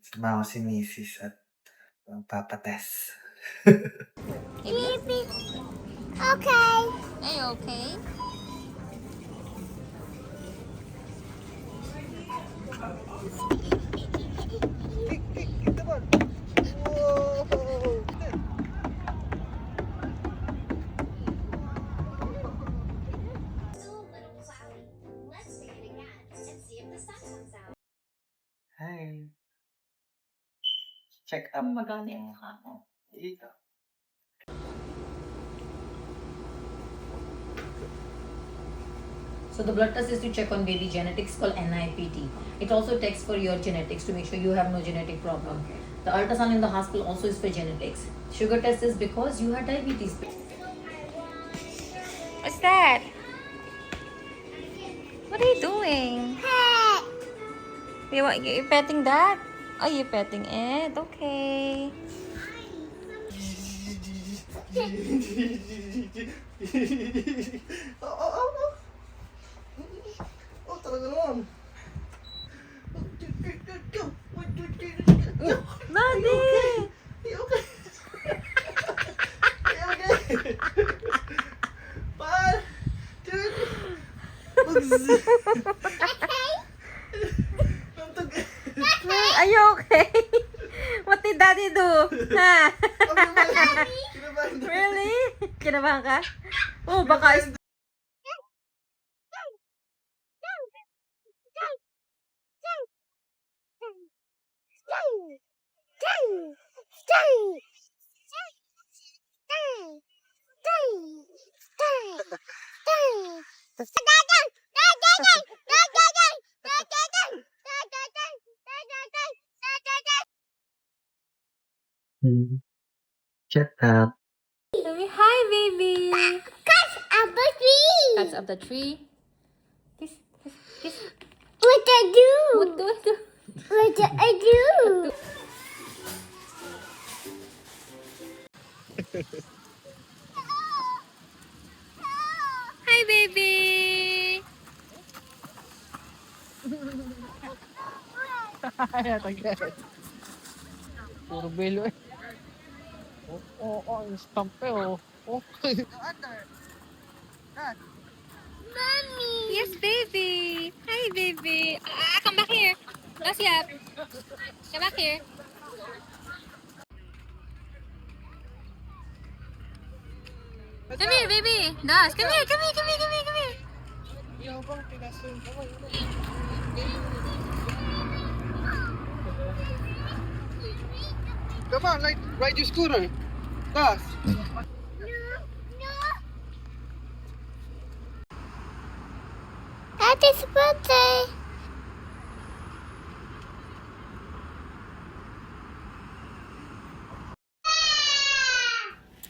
Sumama si misis at magpapa-test. Baby. Okay. Are you okay? Ito ba? Wow! Hi. Check up. Magaling ka. Dito. So the blood test is to check on baby genetics called NIPT. It also checks for your genetics to make sure you have no genetic problem. The ultrasound in the hospital also is for genetics. Sugar test is because you had diabetes. What's that? What are you doing? You petting that? Oh, you're petting it. Okay. Oh, talaga naman. Daddy! Hey, okay. Hey, okay. One, two, Are you okay? What did Daddy do? Ha? Kinabahan na. Really? Kinabahan ka? Oh, baka Check up. Hi, baby. Cats up the tree. Kiss, kiss, kiss. What I do? What do I do? What do I do? Hi, baby. Puro belo eh. Yung stamp eh, oh. Yes, baby. Hi, baby. Come back here. Let's yap. Come back here. Come here, baby. Dash. Come here, come here, come here, come here, come here. Come on, ride your scooter. Das. Happy birthday.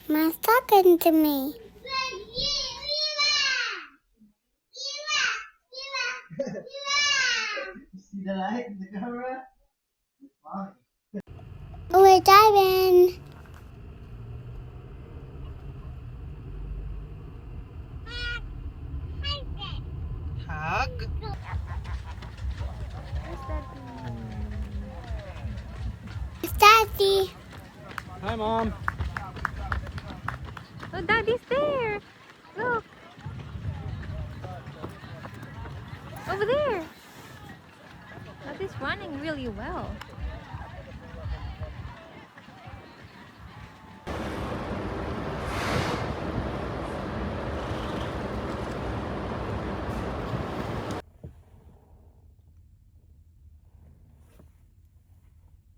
Mom's talking to me. See the light in the camera? We're driving. Hug. It's Daddy. Hi, Mom. Oh, Daddy's there. Look. Over there. Daddy's running really well.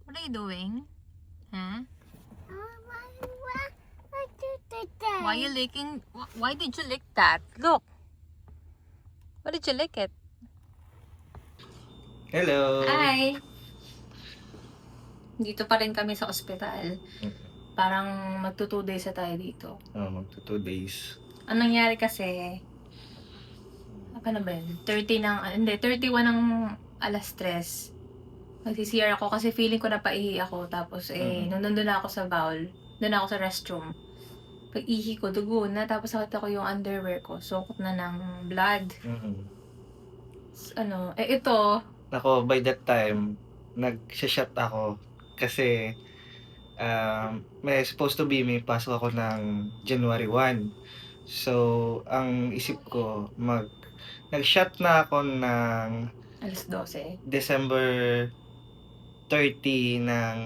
What are you doing? Huh? Why you licking? Why did you lick that? Look. Why did you lick it? Hello. Hi! Dito pa rin kami sa ospital. Parang magto 2 days na tayo dito. Magto 2 days. Ang nangyari kasi, ano ba yun? 31 ng alas 3. Nag-CR ako kasi feeling ko napaihi ako. Tapos nung nandun na ako sa bowl, nandun ako sa restroom. Pag ihi ko, dugo na. Tapos nakita ko yung underwear ko. Sukot na ng blood. Ito, Ako, by that time, nag-shot ako kasi may supposed to be may pasok ako ng January 1. So, ang isip ko, nag-shot na ako ng Alas 12. December 30 ng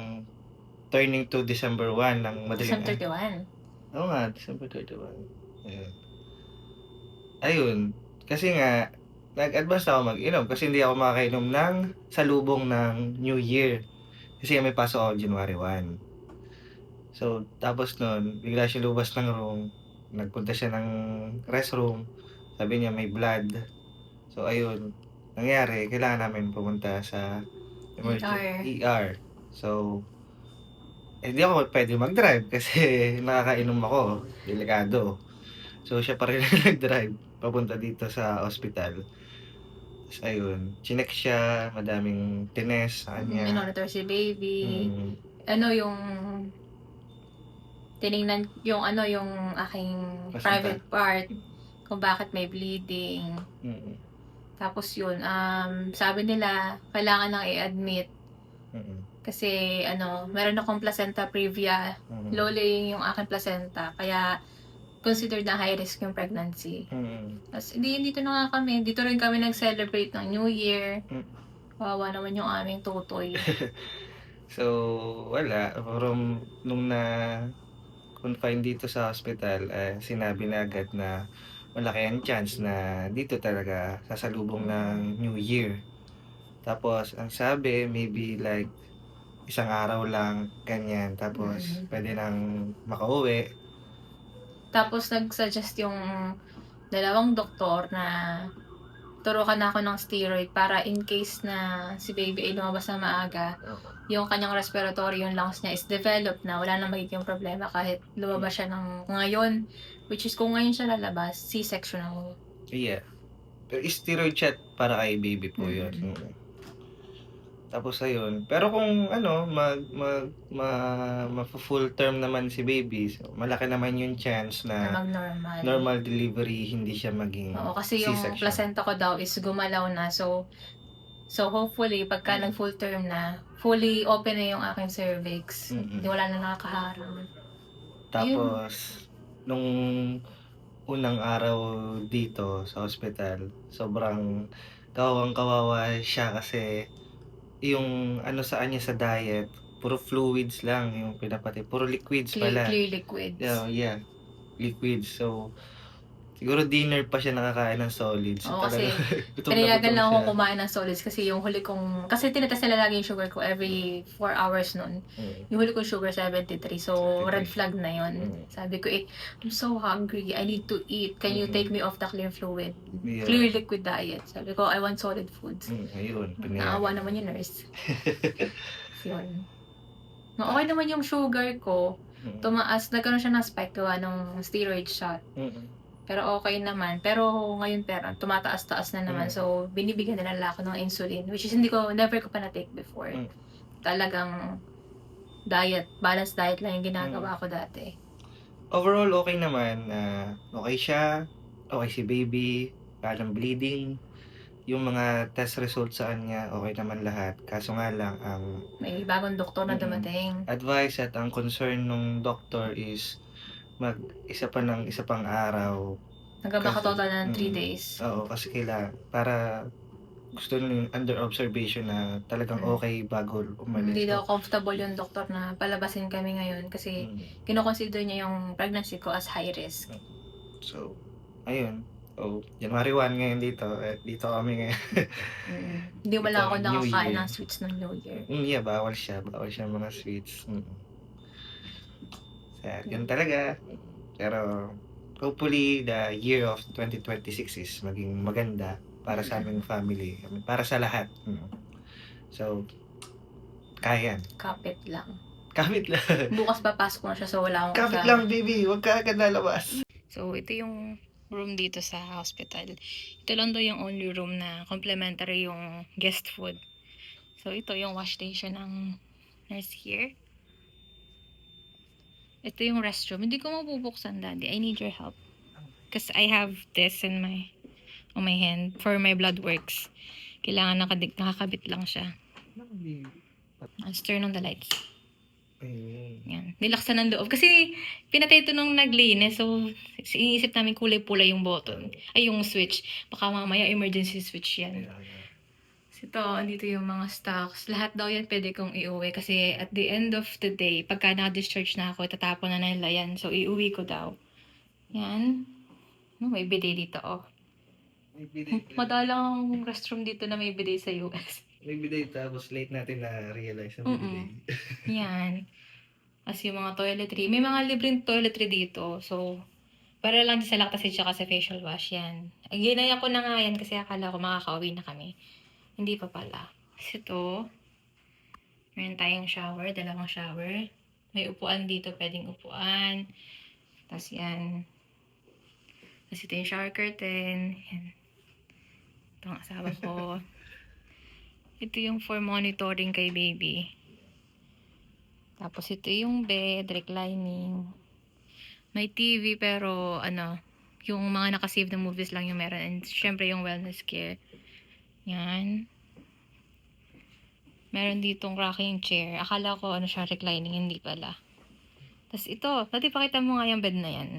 turning to December 1 ng madaling December 31. Oo nga, December 31. Ayun. Kasi nga, nag-advance na ako mag-inom kasi hindi ako makakainom ng salubong ng New Year. Kasi may pasok ako January 1. So, tapos nun, bigla siya lumabas ng room. Nagpunta siya ng restroom. Sabi niya may blood. So, ayun. Nangyari, kailangan namin pumunta sa ER. So, hindi ako pwede mag-drive kasi nakakainom ako. Delikado. So, siya pa rin nag-drive papunta dito sa ospital. Tapos, ayun. Chinek siya, madaming tines sa kanya. Minonitor si baby. Mm, Ano yung tiningnan yung yung aking Placenta. private part kung bakit may bleeding. mm, Tapos yun, sabi nila kailangan nang i-admit mm, kasi meron akong placenta previa. mm, Low laying yung aking placenta kaya considered na high risk yung pregnancy. mm. Tapos dito na nga kami, dito rin kami nag-celebrate ng New Year. Mm. Wawa naman yung aming tutoy. So, wala. From nung confine dito sa hospital, sinabi na agad na malaki ang chance na dito talaga sasalubong ng New Year. Tapos, ang sabi, maybe like isang araw lang, ganyan. Tapos, pwede nang makauwi. Tapos nag-suggest yung dalawang doktor na turukan na ako ng steroid para in case na si baby ay lumabas na maaga, yung kanyang respiratory, yung lungs niya is developed na, wala na magiging problema kahit lumabas siya ng ngayon. Which is kung ngayon siya lalabas, C-section ako. Yeah. Pero steroid shot para kay baby po yun. Mhm. Tapos ayun. Pero kung full term naman si baby, so malaki naman yung chance Na na mag-normal. normal delivery, hindi siya maging Oo, kasi yung C-section. placenta ko daw is gumalaw na. So hopefully, pagka nag-full term na, fully open na yung aking cervix. Mm-mm. Hindi wala na nakakaharang. Tapos, nung unang araw dito sa ospital, sobrang kawawang-kawawa siya kasi yung sa kanya sa diet, puro fluids lang yung pinapati. Puro liquids pala. Clear liquids. Yeah, liquids. So, siguro dinner pa siya nakakain ng solids. Oo, kasi gutom na pinayagan gutom lang ako siya. kumain ng solids kasi yung huli kong, kasi tinetest nila lagi yung sugar ko every 4 hours nun. Mm. Yung huli kong sugar 73, so 73. red flag na yun. Mm. Sabi ko, I'm so hungry, I need to eat. Can you take me off the clear fluid? Yeah. Clear liquid diet. Sabi ko, I want solid foods. Ayun. Naawa naman yung nurse. Yun. No, okay naman yung sugar ko. Tumaas, nagkaroon siya ng spike gawa ng steroid shot. Pero okay naman. Pero ngayon tumataas-taas na naman. So, binibigyan nila ako ng insulin. Which is never ko pa na-take before. Talagang balanced diet lang yung ginagawa ko dati. Overall, okay naman. Okay siya. Okay si baby. Walang bleeding. Yung mga test results sa kanya, okay naman lahat. Kaso nga lang, ang May bagong doktor na dumating. advice at ang concern ng doctor is isa pang araw. Hanggang makatotal ng 3 Mm. days. Oo, kasi kailangan para gusto nyo under observation na talagang okay bago umalis. Hindi daw comfortable yung doktor na palabasin kami ngayon kasi kinoconsider niya yung pregnancy ko as high risk. So, ayun. January 1 ngayon dito. Dito kami ngayon. Hindi wala ako New nakakain Year. ng sweets ng New Year. Yeah, bawal siya. Bawal siya mga sweets. Sad. Yun talaga. Pero, hopefully, the year of 2026 is maging maganda para sa aming family. Para sa lahat. So, kaya yan. Kapit lang. Kapit lang. Bukas papasok na siya so wala akong Kapit kasama. lang, baby. Huwag ka agad lalabas. So, ito yung room dito sa hospital. Ito lang daw yung only room na complimentary yung guest food. So, ito yung wash station ng nurse here. Ito yung restroom. Hindi ko mabubuksan, Daddy. I need your help. Because I have this on my hand for my blood works. Kailangan nakakabit lang siya. Let's turn on the lights. Ayun. Yan. Nilaksan ng loob. Kasi pinatay ito nung naglinis. So, iniisip namin kulay-pula yung button. Ay, yung switch. Baka mamaya emergency switch yan. So, ito, andito yung mga stocks. Lahat daw yan pwede kong iuwi. Kasi at the end of the day, pagka na-discharge na ako, tatapon na nila yan. So, iuwi ko daw. Yan. May bidet dito, oh. May bidet. Madalang restroom dito na may bidet sa US. May bidet tapos late natin na-realize na may bidet. Yan. As yung mga toiletry. May mga libreng toiletry dito. So, para lang sa lactasid tsaka sa facial wash yan. Ginaya ko na nga yan kasi akala ko makakauwi na kami. Hindi pa pala. Kasi ito, meron tayong shower, dalawang shower. May upuan dito, pwedeng upuan. Tapos yan. Tapos ito yung shower curtain. Yan. Ito ang asawa ko. Ito yung for monitoring kay baby. Tapos ito yung bed, reclining. May TV pero yung mga nakasave na movies lang yung meron. And syempre yung wellness care. Yan. Meron ditong rocking chair. Akala ko siya reclining, hindi pala. Tapos ito, pati pakita mo nga yung bed na yan.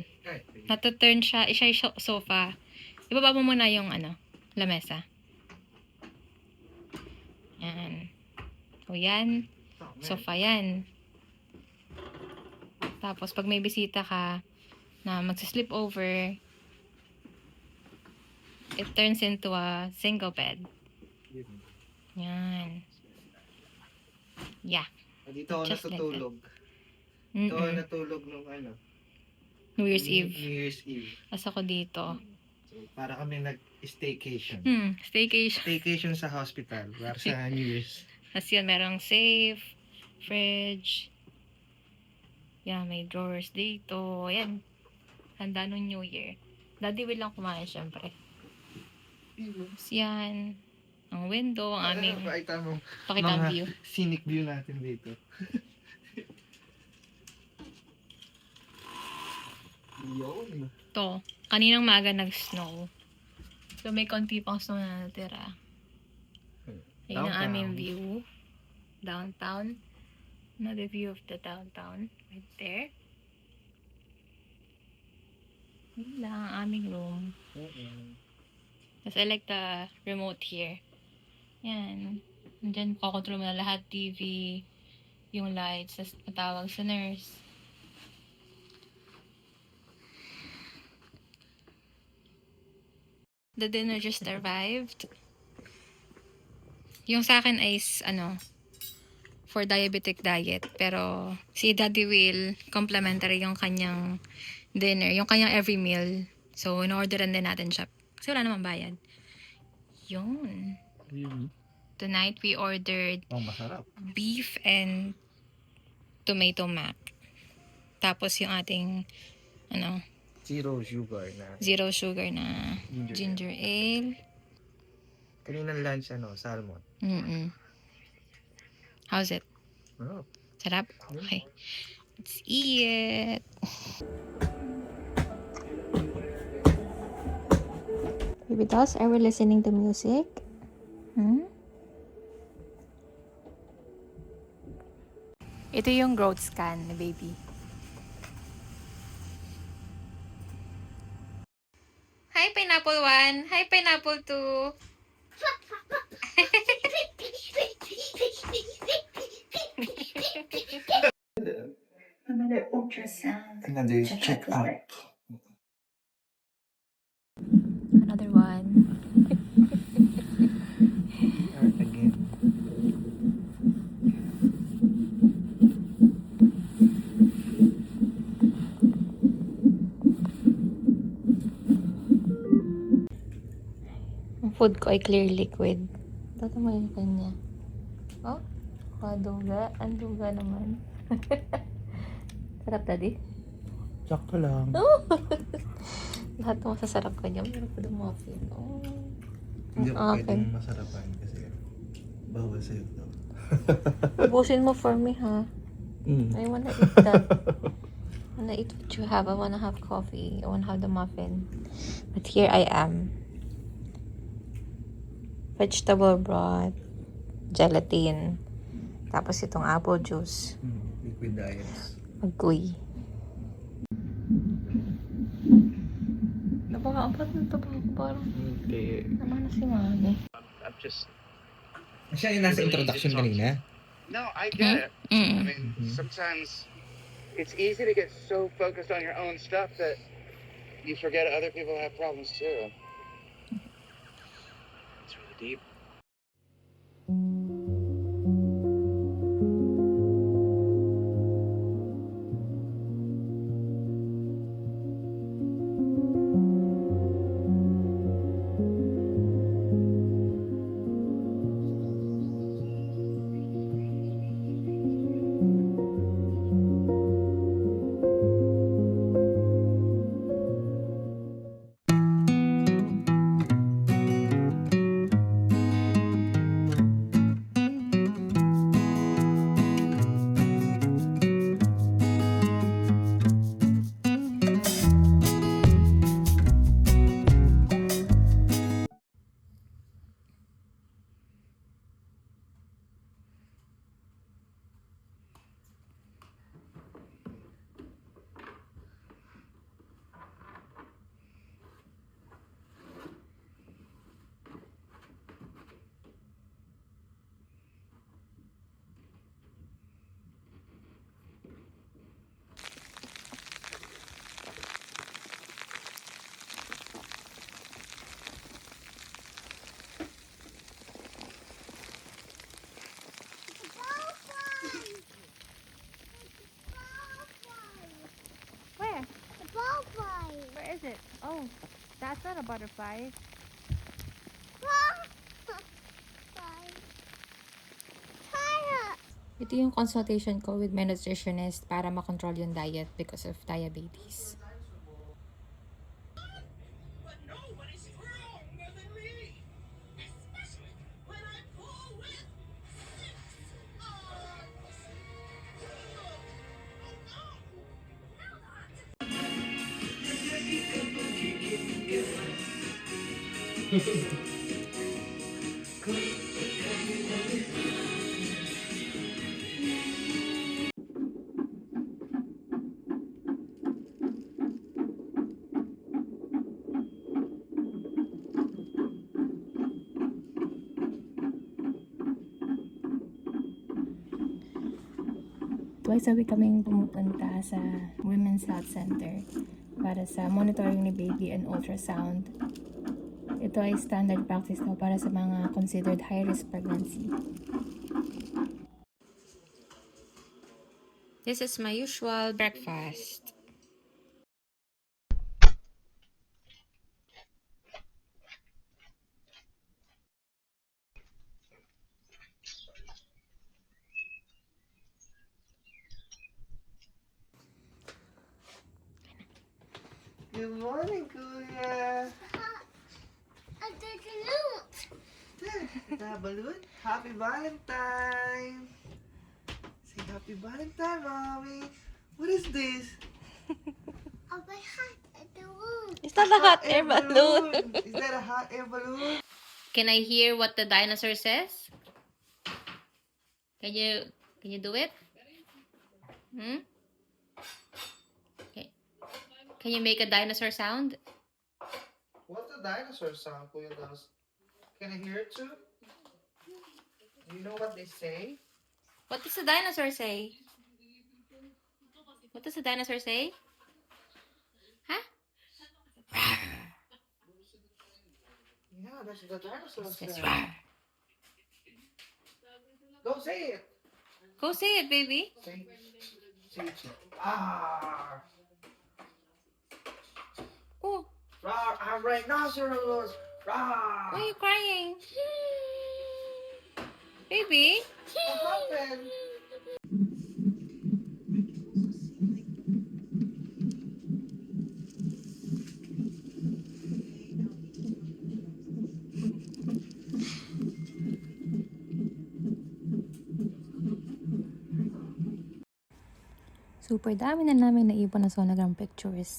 Nata-turn siya, siya yung sofa. Ibaba mo muna yung lamesa. Yan. O yan. Sofa yan. Tapos pag may bisita ka na magsa-sleep over, it turns into a single bed. Yan. Yeah. Dito ako Just like natutulog. Dito ako Mm-mm. natulog nung New Year's Eve. New Year's Eve. As ako dito. So, para kami nag-staycation. Staycation. Staycation sa hospital para sa New Year's. As yun, merong safe, fridge. Yan, may drawers dito. Yan. Handa nung New Year. Daddy will lang kumain, syempre. Tapos yan. Ang window, ang aming Pakita mo pakitang mga view. scenic view natin dito. Yun. To, kaninang maga nag-snow. So, may konti pang snow na natira. Ayun ang Downtown. aming view. Downtown. Another view of the downtown. Right there. Yun lang ang aming room. Tapos I like the remote here. Yan. And then, kakontrol mo na lahat. TV, yung lights, tapos matawag sa nurse. The dinner just arrived. Yung sa akin ay for diabetic diet. Pero si Daddy Will, complimentary yung kanyang dinner. Yung kanyang every meal. So, in-orderan din natin siya. Kasi wala namang bayad. Yun. Tonight, we ordered Oh, masarap. beef and tomato mac. Tapos yung ating, Zero sugar na. zero sugar na ginger ale. Kaninang lunch, salmon. How's it? Oh. Sarap? Okay. Let's eat it. Baby dolls, are we listening to music? Ito yung growth scan ni baby. Hi, Pineapple 1. Hi, Pineapple 2. Another ultrasound. Another check out. Another one. Again. Ang food ko ay clear liquid. Dito mo yung kanya. Oh, kaduga. Ang duga naman. Sarap, Daddy. Sakto lang. Lahat ng masasarap ka niya. Meron ko ng muffin. Oh. Hindi ako Okay. pwedeng masarapan kasi bawal sa'yo to. Ubusin mo for me, ha? I wanna eat that. I wanna eat what you have. I wanna have coffee. I wanna have the muffin. But here I am. Vegetable broth, gelatin. Tapos itong apple juice. Liquid diets. Agoy. Napaka-apat na ito. Parang Okay. naman na si Mami. I'm just Siya yung nasa introduction kanina. no, I get it. I Mm. mean, sometimes it's easy to get so focused on your own stuff that you forget other people have problems too. It's really deep. Where? The butterfly. Where is it? Oh, that's not a butterfly. Ito yung consultation ko with my nutritionist para makontrol yung diet because of diabetes. Twice a week kaming pumupunta sa Women's Health Center para sa monitoring ni baby and ultrasound. Ito ay standard practice daw para sa mga considered high-risk pregnancy. This is my usual breakfast. Good morning, Kuya. Got a balloon? Happy Valentine. Say Happy Valentine, Mommy. What is this? Oh, my hat at the room. Is that a hot air balloon? Is that a hot air balloon? Can I hear what the dinosaur says? Can you do it? Hmm? Okay. Can you make a dinosaur sound? What's the dinosaur sound, Kuya does? Can I hear it too? Do you know what they say? What does the dinosaur say? What does the dinosaur say? Huh? Yeah, that's what the dinosaur Says says. rawr. Go say it. Go say it, baby. Say it. Ah. Oh, Rawr, I'm rhinoceros. Rawr. why are you crying? Baby? What happened? Super dami na namin naipon na sonogram pictures.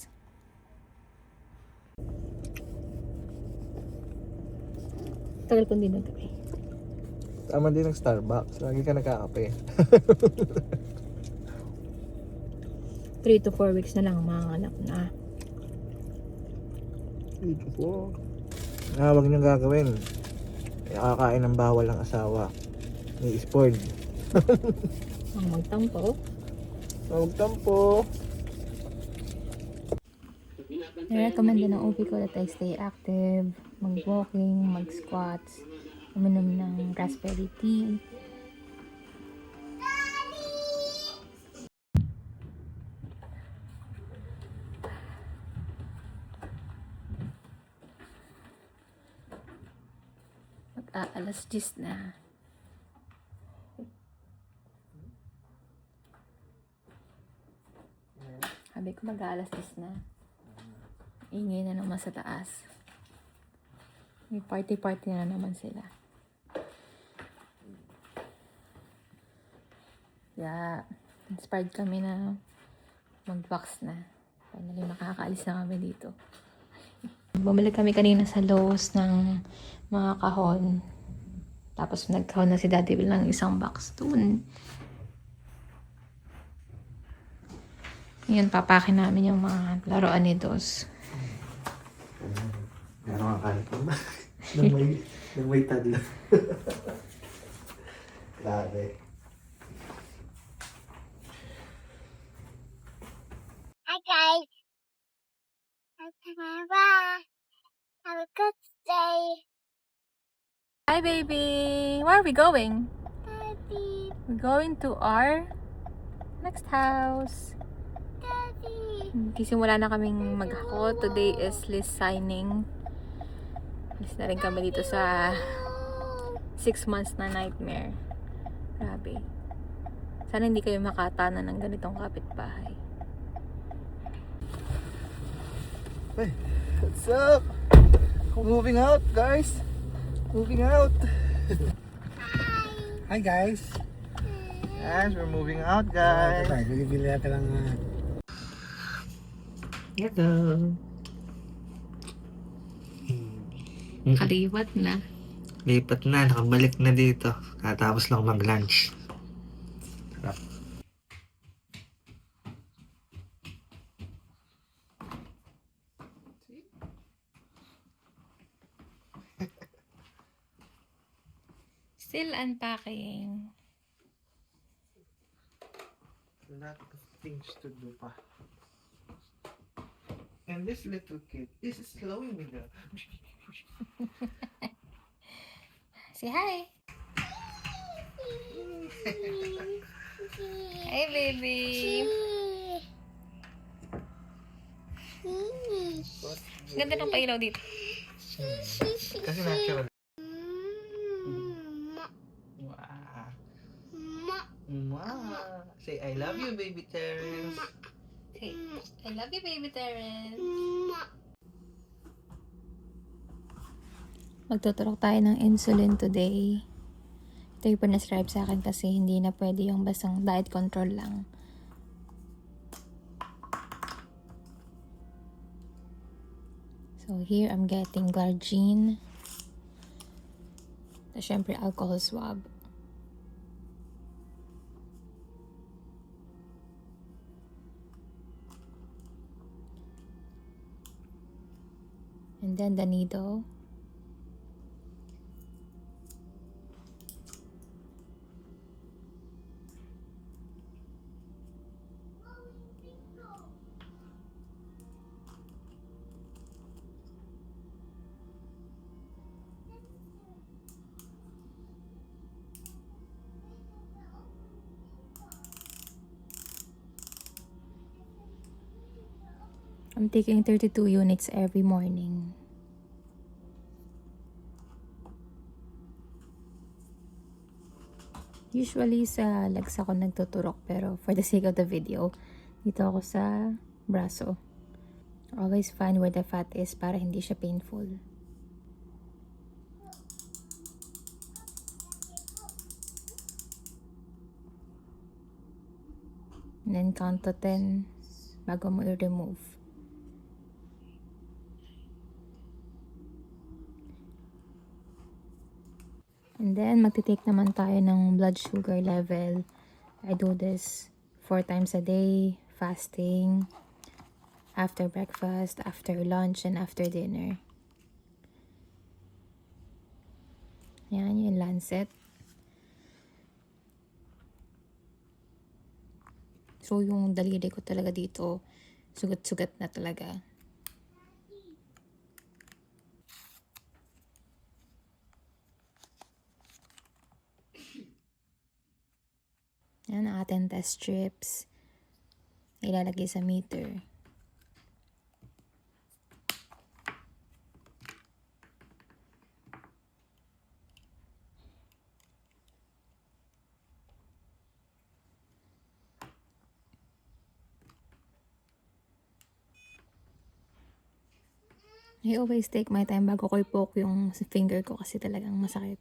Tagal kong dinagabi. Tama din ng Starbucks. Lagi ka nagkakape. 3 to 4 weeks na lang mga anak na. Ito po. Huwag niyong gagawin. Kakain ng bawal ng asawa. May spoiled. Ang magtampo. Huwag tampo. I-recommend din ng OP ko that I stay active, mag-walking, mag-squats, uminom ng raspberry tea. Mag-aalas 10 na. Sabi ko mag-aalas 10 na. Ingay na naman sa taas. May party-party na naman sila. Yeah. Inspired kami na mag-box na. Finally, makakaalis na kami dito. Bumalik kami kanina sa Lowe's ng mga kahon. Tapos nagkahon na si Daddy Will ng isang box dun. Ngayon, papakin namin yung mga laruan ni Dos. Gano'n ka kalit mo ba? Nang may tadla. Grabe. Hi guys. Bye. Have a good day. Hi, baby! Where are we going? Daddy. We're going to our next house. Daddy. Kisimula na kaming maghako. Today is list signing. List na rin kami dito sa 6 months na nightmare. Grabe. Sana hindi kayo makatana ng ganitong kapitbahay. Hey, what's up? Moving out, guys. Moving out. Hi guys. Yes, we're moving out, guys. Bili natin lang. Hello. Kaliwat na. Lipat na, nakabalik na dito. Katapos lang mag-lunch. Sarap. Still unpacking. A lot of things to do pa. And this little kid is slowing me down. Say hi. Hey, baby. Ganda ng pailaw dito. Kasi natural. Ma. Wow. Say, I love you, baby Terrence. Hey, I love you, baby Terrence. Ma. Magtuturok tayo ng insulin today. Ito yung pinascribe sa akin kasi hindi na pwede yung basang diet control lang. So here I'm getting Glargine. Tapos syempre alcohol swab. And then the needle. I'm taking 32 units every morning. Usually sa legs ako nagtuturok, pero for the sake of the video, dito ako sa braso. Always find where the fat is para hindi siya painful. And then count to 10 bago mo i-remove. And And then, magti-take naman tayo ng blood sugar level. I do this 4 times a day, fasting, after breakfast, after lunch, and after dinner. Yan, yung lancet. So, yung daliri ko talaga dito, sugat-sugat na talaga. Yan ang ating test strips. Ilalagay sa meter. I always take my time bago ko i-poke yung finger ko kasi talagang masakit.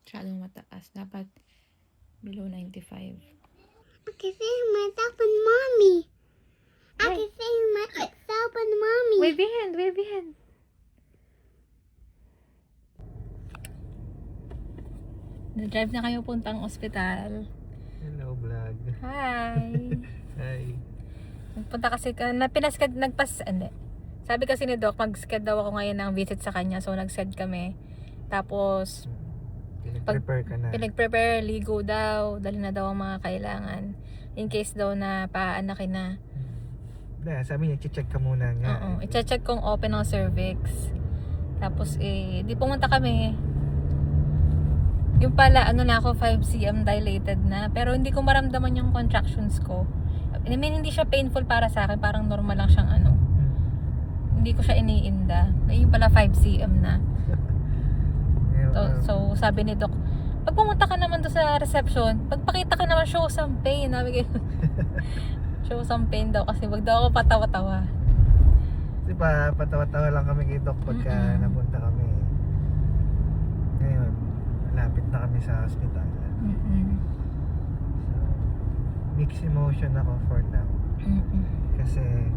Masyadong mataas. Dapat below 95. I can see myself and mommy. I can see myself and mommy. Wave your hand, wave your hand. Na-drive na kayo puntang ospital. Hello, vlog. Hi! Hi. Punta kasi, hindi. Sabi kasi ni Doc, mag-sked daw ako ngayon ng visit sa kanya. So, nag-sked kami. Tapos, Pinag-prepare ka na. pinag-prepare, ligo daw, dali na daw ang mga kailangan. In case daw na paanakin na. Sabi niya, check ka muna nga. Oo, i-check kung open ang cervix. Tapos, di pumunta kami. Yung pala, na ako, 5 cm dilated na. Pero hindi ko maramdaman yung contractions ko. I mean, hindi siya painful para sa akin. Parang normal lang siyang Hindi ko siya iniinda. Yung pala 5 cm na. So, sabi ni Doc, pag pumunta ka naman doon sa reception, pagpakita ka naman, show some pain. Show some pain daw kasi wag daw ako patawa-tawa. Diba, patawa-tawa lang kami kay Doc pagka napunta kami. Ngayon, malapit na kami sa hospital. So, mixed emotion ako for now. Kasi,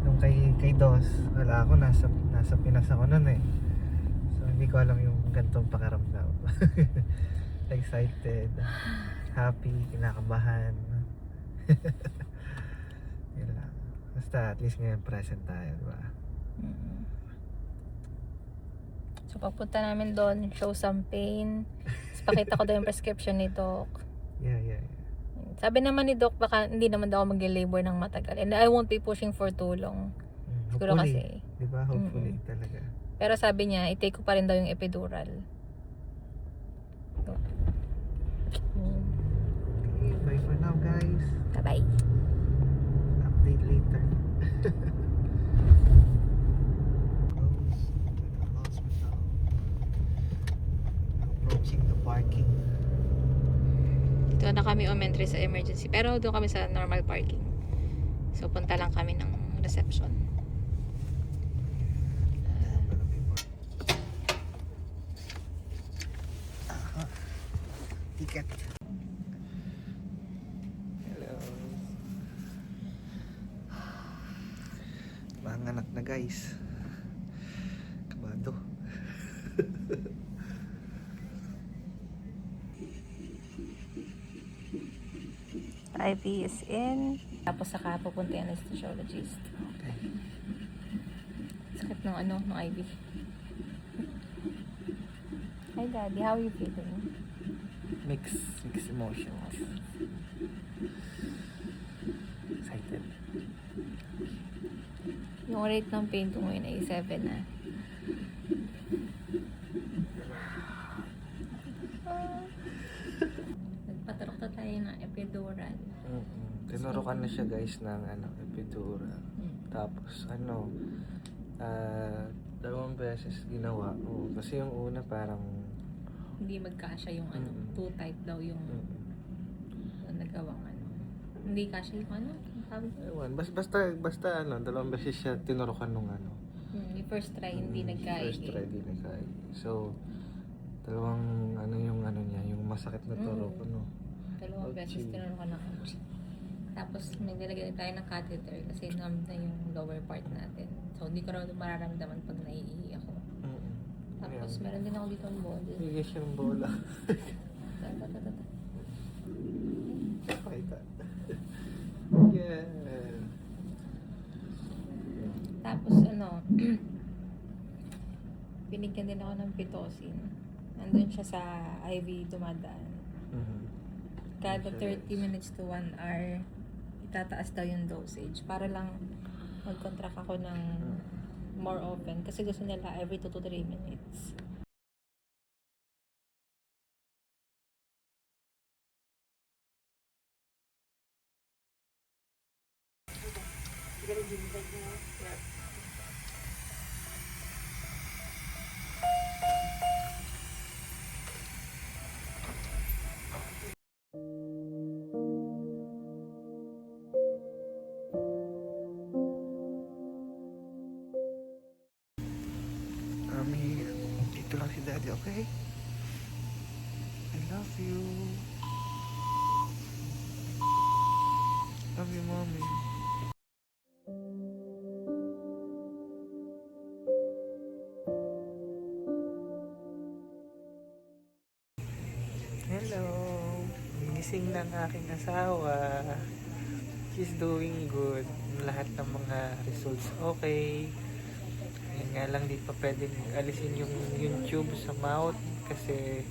nung kay Dos, wala ako, nasa Pinas ako nun eh. So, hindi ko alam yung gantong pakaramdam. Excited, happy, kinakabahan. Yun lang. Basta at least ngayon present tayo, diba? So, pagpunta namin doon, show some pain. Tapos pakita ko daw yung prescription ni Doc. Yeah. Sabi naman ni Doc, baka hindi naman daw ako mag-labor ng matagal. And I won't be pushing for too long. Siguro kasi. Diba? Hopefully talaga. Pero sabi niya, i-take ko pa rin daw yung epidural. Okay, bye for now, guys. Bye-bye. Update later. Close to the hospital. Approaching the parking. Dito na kami umentry sa emergency. Pero doon kami sa normal parking. So, punta lang kami ng reception. Ticket. Hello. Manganak na, guys. Kabado. IV is in. Tapos saka pupunta yung anesthesiologist. Okay. Sakit ng ng IV. Hi Daddy, how are you feeling? Mixed emotions. Excited. Yung rate ng pain ko ngayon ay 7 na. Nagpatarok na tayo ng epidural. Tinurukan na siya, guys, ng epidural. Tapos 2 beses ginawa. Oo, kasi yung una parang Hindi magkasya yung ano, Mm. too tight daw yung nagawang ano. Hindi kasya yung ano, ang tawag doon? ewan, basta ano, 2 beses siya tinurukan nung ano. Yung first try, hindi First nagkaigi. try, di nagkaigi. So, dalawang ano yung ano niya, yung masakit na turok, ano. 2 beses Ouchie. tinuro ko ng ouchie. Tapos may nilagay tayo ng catheter kasi numb na yung lower part natin. So hindi ko raw mararamdaman pag naiihi ako. Mm-mm. Tapos Ayan. meron din ako dito ng ball. Bigay siya ng bola. Ta-ta-ta-ta. Pakita. Yeah. Tapos ano, binigyan din ako ng pitocin. Nandun siya sa IV dumadaan. Mhm. Kada Yes. 30 minutes to 1 hour, itataas daw yung dosage para lang mag-contract ako ng more often kasi gusto nila every 2 to 3 minutes. Mami, dito lang si Daddy, okay? I love you. Love you, Mommy. Hello. Gising ng aking asawa. She's doing good. Lahat ng mga results okay. Yun nga lang, di pa pwedeng alisin yung tube sa mouth kasi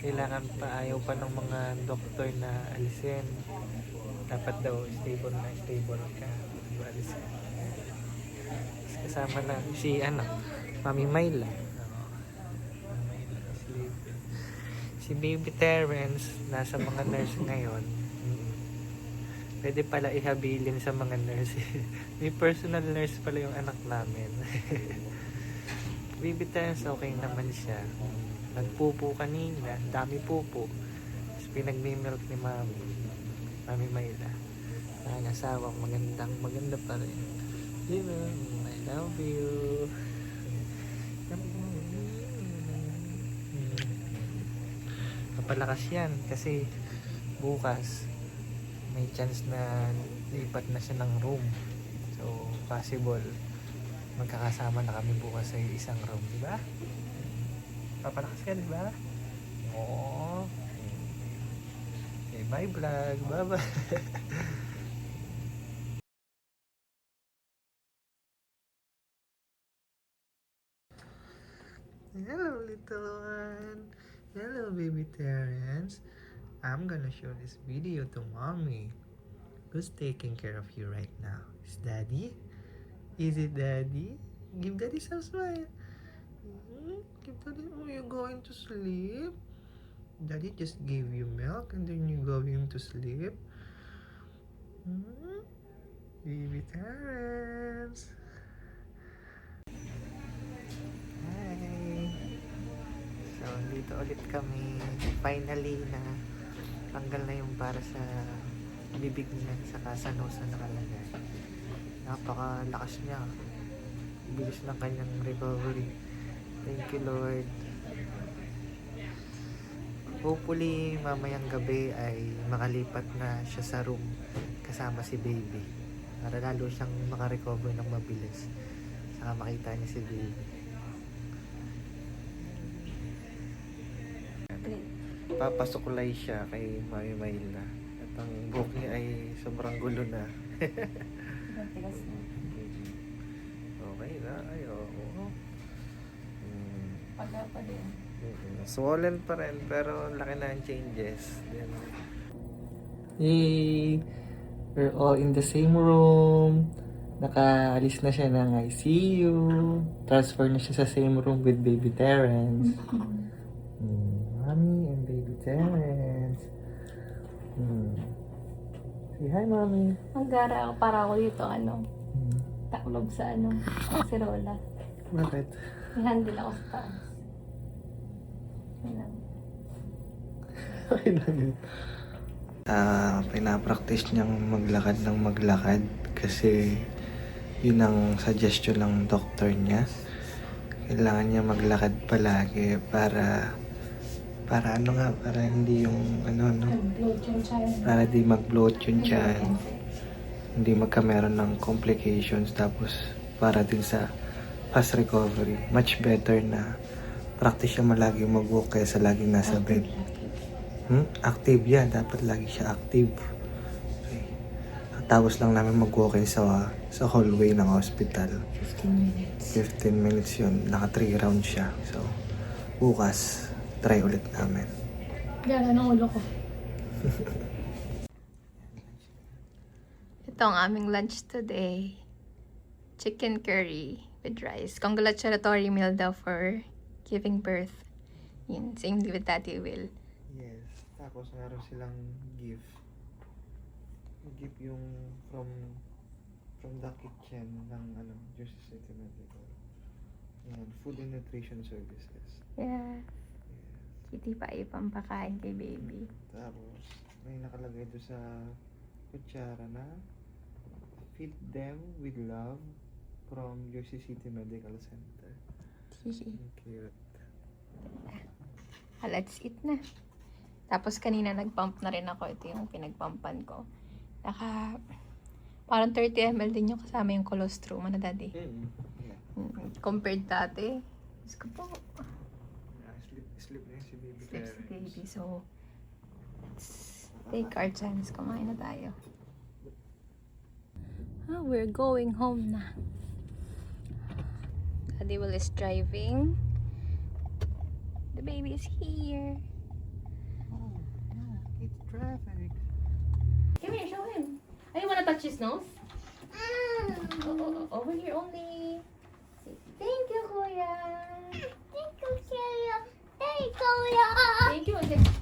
kailangan pa, ayaw pa ng mga doktor na alisin. Dapat daw stable ka bago alisin. Tapos kasama na si Mami Myla. Mami Myla, si Baby Terrence nasa mga nurse ngayon. Pwede pala ihabilin sa mga nurse. May personal nurse pala yung anak namin. Baby Terrence, okay naman siya. Nagpupo kanina, dami pupo. Tapos pinag-milk ni Mami Mayla. Ang asawang maganda pa rin. Diba? I love you. Kapalakas yan kasi bukas may chance na lipat na siya ng room. So, possible magkakasama na kami bukas sa isang room, di ba? Papalakas ka, di ba? Oo. Okay, bye vlog. Bye-bye. Hello, little one. Hello, baby Terrence. I'm gonna show this video to Mommy. Who's taking care of you right now? Is Daddy? Is it Daddy? Give Daddy some smile. Give Daddy. Oh, you're going to sleep? Daddy just gave you milk and then you're going to sleep? Baby Terrence. Hi. So, dito ulit kami. Finally na tanggal na yung para sa bibig niya saka sa nose na nakalagay. Napakalakas niya. Bilis ng kanyang recovery. Thank you, Lord. Hopefully, mamayang gabi ay makalipat na siya sa room kasama si baby. Para lalo siyang makarecover ng mabilis. Saka makita niya si baby. Papasuklay siya kay Mami Mayla. At ang buhok niya ay sobrang gulo na. Okay na. Ay, oo. Paga pa din. Swollen pa rin, pero laki na ang changes. Then, yay! We're all in the same room. Nakaalis na siya ng ICU. Transfer na siya sa same room with Baby Terrence. Mommy and Baby Terrence. Say hi, Mommy. Para ako dito, taklob sa kasirola. Bakit? May handle ako sa taas. Yun lang. Okay lang yun. Pinapractice niyang maglakad ng maglakad kasi yun ang suggestion ng doktor niya. Kailangan niya maglakad palagi para para hindi yung Nag-bloat yung child. para di mag-bloat yung tiyan, hindi magkameron ng complications, tapos para din sa fast recovery. Much better na practice siya malagi mag-walk kaysa laging nasa bed. Active yan. Dapat lagi siya active. Okay. Tapos lang namin mag-walking sa hallway ng hospital. 15 minutes. 15 minutes yun. Naka 3 rounds siya. So, bukas, try ulit namin. Gala ng ulo ko. Ito ang aming lunch today. Chicken curry with rice. Congratulatory meal daw for giving birth. Yun, same with Daddy Will. Yes. Tapos meron silang gift. Gift yung from the kitchen ng Jersey City Medical. Yan, food and nutrition services. Yeah. Yes. Kitty pa ipampakain kay baby. Tapos may nakalagay doon sa kutsara na feed them with love from Jersey City Medical Center. Cute. Let's eat na. Tapos kanina nagpump na rin ako. Ito yung pinagpumpan ko. Parang 30 ml din yung kasama yung colostrum. Ano, Daddy? Yeah. Compared dati. Diyos ko po. Sleep na si baby. Sleep si baby. So, let's take our chance. Kumain na tayo. We're going home na. Daddy Will is driving. The baby is here. Oh, no, it's traffic. Come here, show him. Oh, you wanna touch his nose? Over here only. Say, thank you, Kuya. Thank you, Kuya. Thank you, Kuya. Thank you.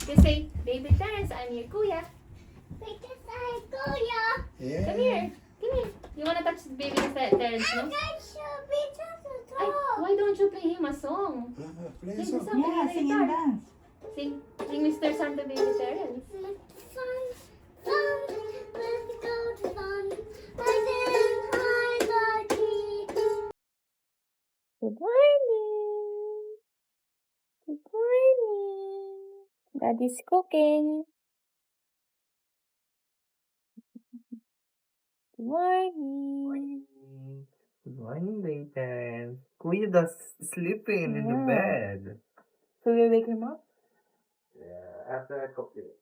Just say, Baby Terrence, I'm your Kuya. Wait, just say Kuya. Come here. Come here. You wanna touch Baby Terrence nose? That should be just a Ay, dog. why don't you play him a song? Play Sing a the song. song. Yeah, sing and dance. Sing Mr. Santa Baby Terrence. Fun, fun, let's go to fun. I didn't hide the key. Good morning. Good morning. Daddy's cooking. Good morning. Good morning, Layton. Kuya does sleeping in the Yeah. bed. So we wake him up? Yeah, after I cook it.